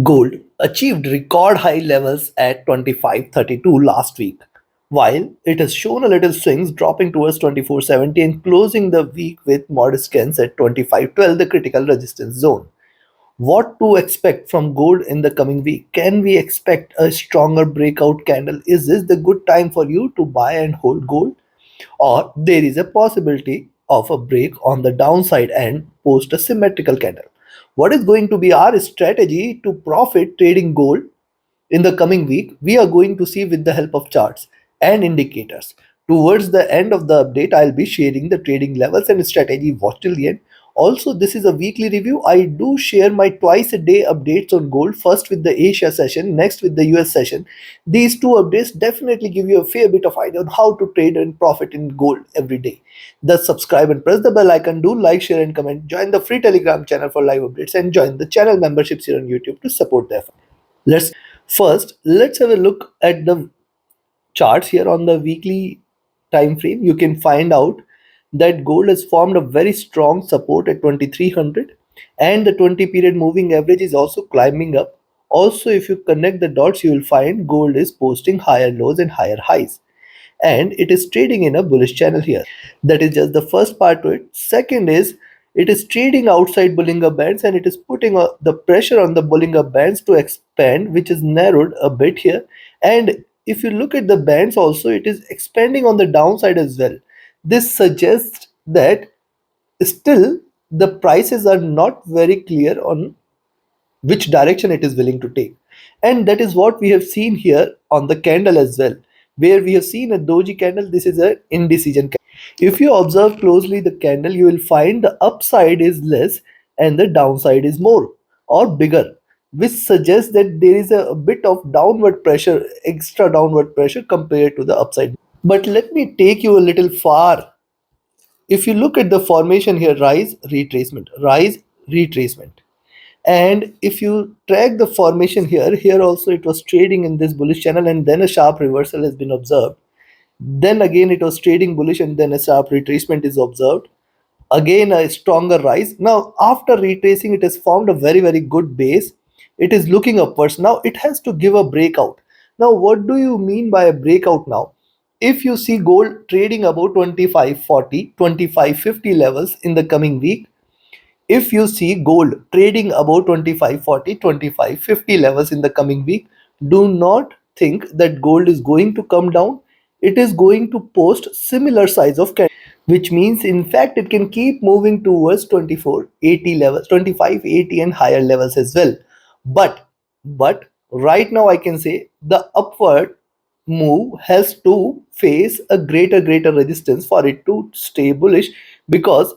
Gold achieved record high levels at 25.32 last week, while it has shown a little swings dropping towards 24.70 and closing the week with modest gains at 25.12, the critical resistance zone. What to expect from gold in the coming week? Can we expect a stronger breakout candle? Is this the good time for you to buy and hold gold? Or there is a possibility of a break on the downside and post a symmetrical candle. What is going to be our strategy to profit trading gold in the coming week? We are going to see with the help of charts and indicators. Towards the end of the update, I'll be sharing the trading levels and strategy. Watch till the end. Also, this is a weekly review. I do share my twice a day updates on gold, first with the Asia session, next with the US session. These two updates definitely give you a fair bit of idea on how to trade and profit in gold every day. Thus, subscribe and press the bell icon. Do like, share, and comment. Join the free Telegram channel for live updates and join the channel memberships here on YouTube to support the effort. Let's have a look at the charts here on the weekly time frame. You can find out that gold has formed a very strong support at 2300, and the 20 period moving average is also climbing up. Also, if you connect the dots, you will find gold is posting higher lows and higher highs, and it is trading in a bullish channel here. That is just the first part to it. Second is, it is trading outside Bollinger Bands, and it is putting the pressure on the Bollinger Bands to expand, which is narrowed a bit here. And if you look at the bands also, it is expanding on the downside as well. This suggests that still the prices are not very clear on which direction it is willing to take. And that is what we have seen here on the candle as well, where we have seen a doji candle. This is an indecision candle. If you observe closely the candle, you will find the upside is less and the downside is more or bigger, which suggests that there is a bit of downward pressure, extra downward pressure compared to the upside. But let me take you a little far. If you look at the formation here, rise, retracement. And if you track the formation here also it was trading in this bullish channel, and then a sharp reversal has been observed. Then again it was trading bullish, and then a sharp retracement is observed. Again a stronger rise. Now after retracing, it has formed a very good base. It is looking upwards. Now it has to give a breakout. Now what do you mean by a breakout? Now if you see gold trading about 2540, 2550 levels in the coming week, if you see gold trading above 2540, 2550 levels in the coming week, do not think that gold is going to come down. It is going to post similar size of candle, which means in fact it can keep moving towards 2480 levels, 2580 and higher levels as well. But right now I can say the upward move has to face a greater resistance for it to stay bullish, because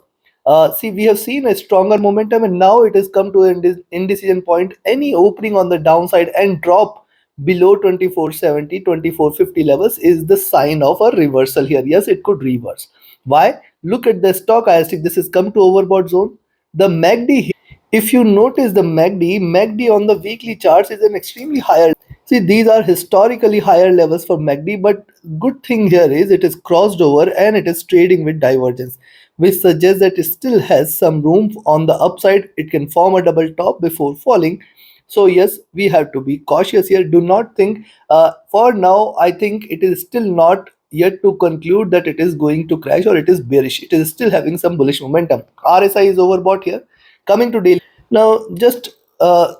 see, we have seen a stronger momentum, and now it has come to an indecision point. Any opening on the downside and drop below 2470, 2450 levels is the sign of a reversal here. Yes, it could reverse. Why? Look at the stochastic. This has come to overbought zone. The MACD, if you notice the MACD on the weekly charts is an extremely higher. See, these are historically higher levels for MACD, but good thing here is it is crossed over and it is trading with divergence, which suggests that it still has some room on the upside. It can form a double top before falling. So yes, we have to be cautious here. Do not think, for now, I think it is still not yet to conclude that it is going to crash or it is bearish. It is still having some bullish momentum. RSI is overbought here. Coming to daily. Now, just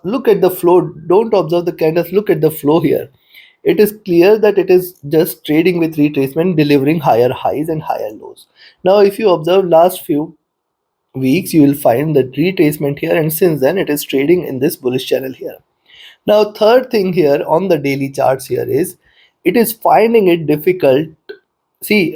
look at the flow. Don't observe the candles. Look at the flow here. It is clear that it is just trading with retracement, delivering higher highs and higher lows. Now, if you observe last few weeks, you will find that retracement here, and since then it is trading in this bullish channel here. Now, third thing here on the daily charts here is it is finding it difficult. See,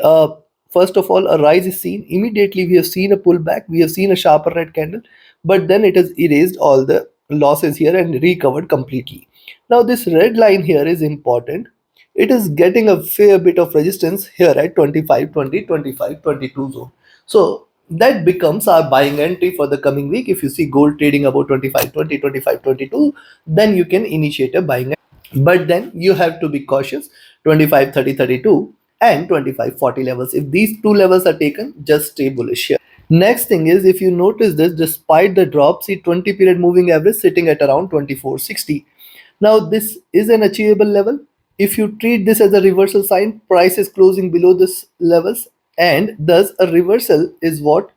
first of all, a rise is seen. Immediately, we have seen a pullback. We have seen a sharper red candle, but then it has erased all the losses here and recovered completely. Now, this red line here is important. It is getting a fair bit of resistance here at 2520, 2522 zone. So that becomes our buying entry for the coming week. If you see gold trading about 2520, 2522, then you can initiate a buying. But then you have to be cautious. 2530, 32 and 2540 levels. If these two levels are taken, just stay bullish here. Next thing is, if you notice this, despite the drop, see 20 period moving average sitting at around 2460. Now this is an achievable level. If you treat this as a reversal sign, price is closing below this levels, and thus a reversal is what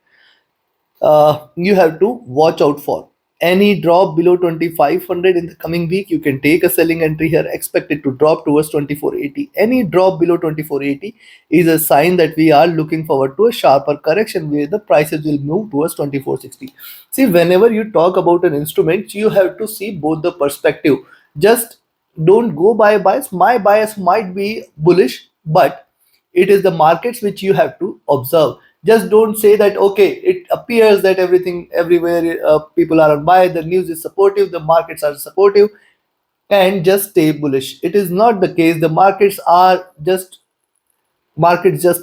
you have to watch out for. Any drop below 2500 in the coming week, you can take a selling entry here. Expect it to drop towards 2480. Any drop below 2480 is a sign that we are looking forward to a sharper correction where the prices will move towards 2460. See, whenever you talk about an instrument, you have to see both the perspective. Just don't go by bias. My bias might be bullish, but it is the markets which you have to observe. Just don't say that okay, it appears that everything everywhere people are on buy, the news is supportive, the markets are supportive, and just stay bullish. It is not the case. The markets just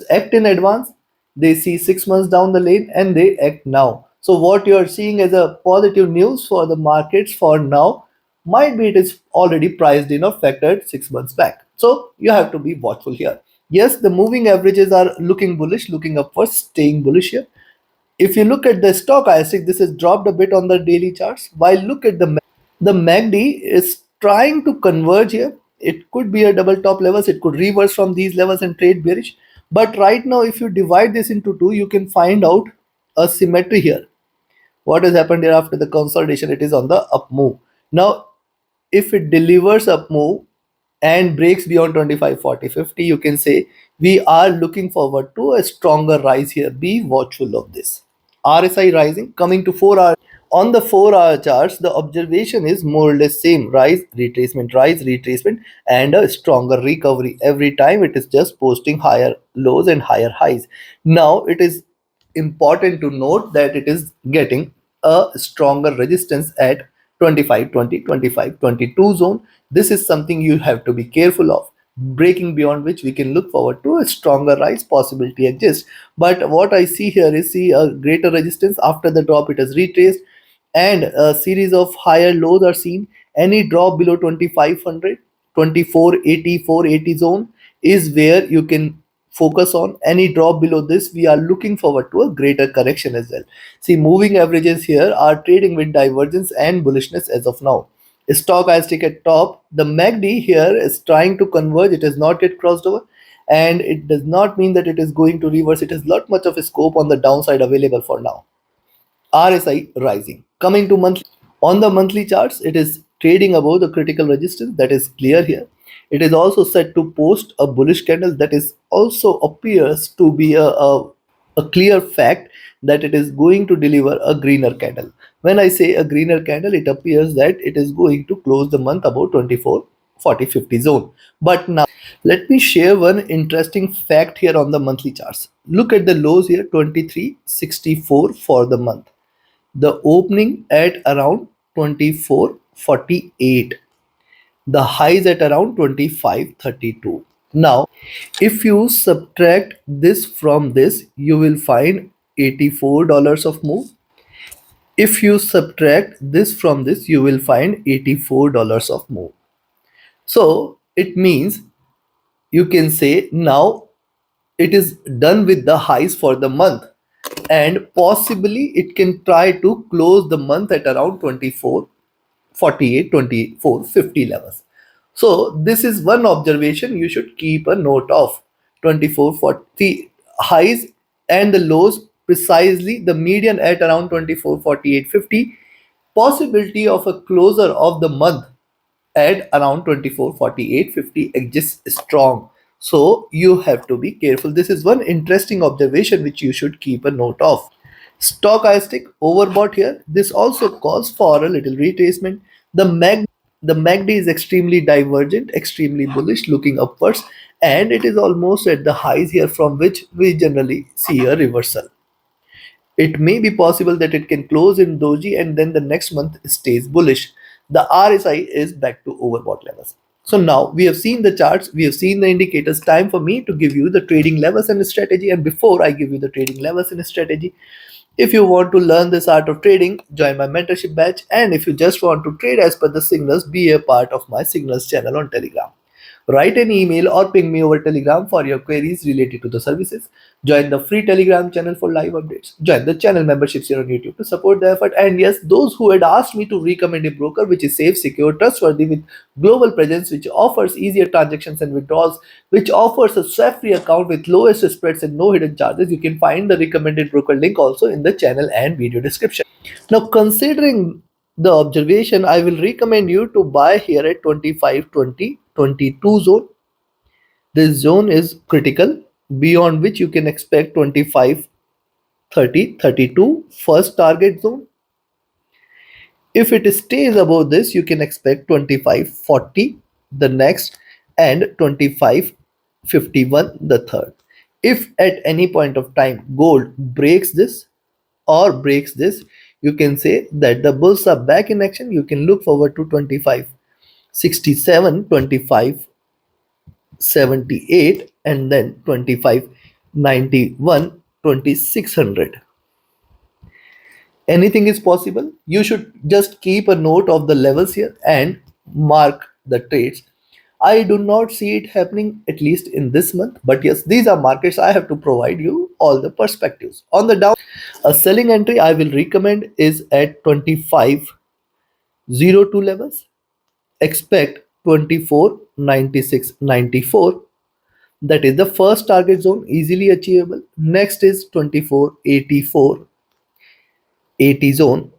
act in advance. They see 6 months down the lane and they act now. So what you are seeing as a positive news for the markets for now might be it is already priced in or factored 6 months back. So you have to be watchful here. Yes, the moving averages are looking bullish, looking upwards, staying bullish here. If you look at the stochastic, this has dropped a bit on the daily charts. While look at the MACD is trying to converge here. It could be a double top levels. It could reverse from these levels and trade bearish. But right now, if you divide this into two, you can find out a symmetry here. What has happened here after the consolidation? It is on the up move. Now, if it delivers up move and breaks beyond 25, 40, 50, you can say we are looking forward to a stronger rise here. Be watchful of this. RSI rising, coming to 4 hour. On the 4 hour charts, the observation is more or less same: rise, retracement, and a stronger recovery. Every time it is just posting higher lows and higher highs. Now it is important to note that it is getting a stronger resistance at 25, 20, 25, 22 zone. This is something you have to be careful of, breaking beyond which we can look forward to a stronger rise possibility exists. But what I see here is, see a greater resistance after the drop. It has retraced and a series of higher lows are seen. Any drop below 2500, 2480, 480 zone is where you can focus on. Any drop below this, we are looking forward to a greater correction as well. See, moving averages here are trading with divergence and bullishness as of now. Stochastic at top, the MACD here is trying to converge. It has not yet crossed over, and it does not mean that it is going to reverse. It has not much of a scope on the downside available for now. RSI rising. Coming to monthly, on the monthly charts, it is trading above the critical resistance. That is clear here. It is also set to post a bullish candle. That is also appears to be a clear fact that it is going to deliver a greener candle. When I say a greener candle, it appears that it is going to close the month about 24, 40, 50 zone. But now let me share one interesting fact here on the monthly charts. Look at the lows here, 2364 for the month. The opening at around 2448, the highs at around 2532. Now if you subtract this from this, you will find $84 of move. If you subtract this from this, you will find $84 of move. So it means you can say now it is done with the highs for the month, and possibly it can try to close the month at around 2448, 2450 levels. So this is one observation you should keep a note of. 2440 highs and the lows, precisely the median at around 2448.50. Possibility of a closer of the month at around 2448.50 exists strong. So you have to be careful. This is one interesting observation which you should keep a note of. Stochastic overbought here. This also calls for a little retracement. The MACD is extremely divergent, extremely bullish, looking upwards, and it is almost at the highs here from which we generally see a reversal. It may be possible that it can close in doji and then the next month stays bullish. The RSI is back to overbought levels. So now we have seen the charts, we have seen the indicators. Time for me to give you the trading levels and strategy. And before I give you the trading levels and strategy, if you want to learn this art of trading, join my mentorship batch. And if you just want to trade as per the signals, be a part of my signals channel on Telegram. Write an email or ping me over Telegram for your queries related to the services. Join the free Telegram channel for live updates. Join the channel memberships here on YouTube to support the effort. And yes, those who had asked me to recommend a broker which is safe, secure, trustworthy with global presence, which offers easier transactions and withdrawals, which offers a swap-free account with lowest spreads and no hidden charges, you can find the recommended broker link also in the channel and video description. Now, considering the observation, I will recommend you to buy here at 25, 20, 22 zone. This zone is critical, beyond which you can expect 25, 30, 32 first target zone. If it stays above this, you can expect 25, 40 the next, and 25, 51 the third. If at any point of time gold breaks this or breaks this, you can say that the bulls are back in action. You can look forward to 25, 67, 25, 78, and then 25, 91, 2600. Anything is possible. You should just keep a note of the levels here and mark the trades. I do not see it happening at least in this month, but yes, these are markets. I have to provide you all the perspectives. On the down, a selling entry I will recommend is at 25.02 levels. Expect 24.9694. That is the first target zone, easily achievable. Next is 24.84 80 zone,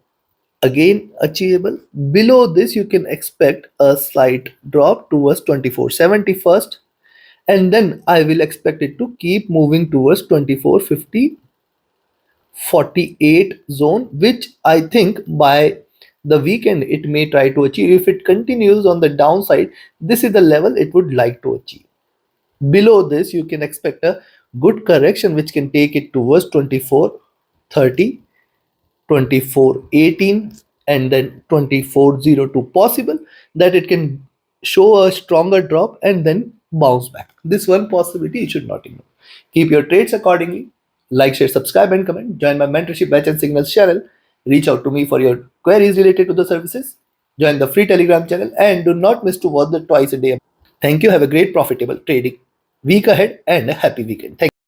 again achievable. Below this, you can expect a slight drop towards 24.70 first, and then I will expect it to keep moving towards 24.50 48 zone, which I think by the weekend it may try to achieve. If it continues on the downside, this is the level it would like to achieve. Below this, you can expect a good correction which can take it towards 24.30, 24.18, and then 24.02. Possible that it can show a stronger drop and then bounce back. This one possibility you should not ignore. Keep your trades accordingly. Like, share, subscribe, and comment. Join my mentorship batch and signals channel. Reach out to me for your queries related to the services. Join the free Telegram channel and do not miss to watch the twice a day. Thank you. Have a great profitable trading week ahead and a happy weekend. Thank you.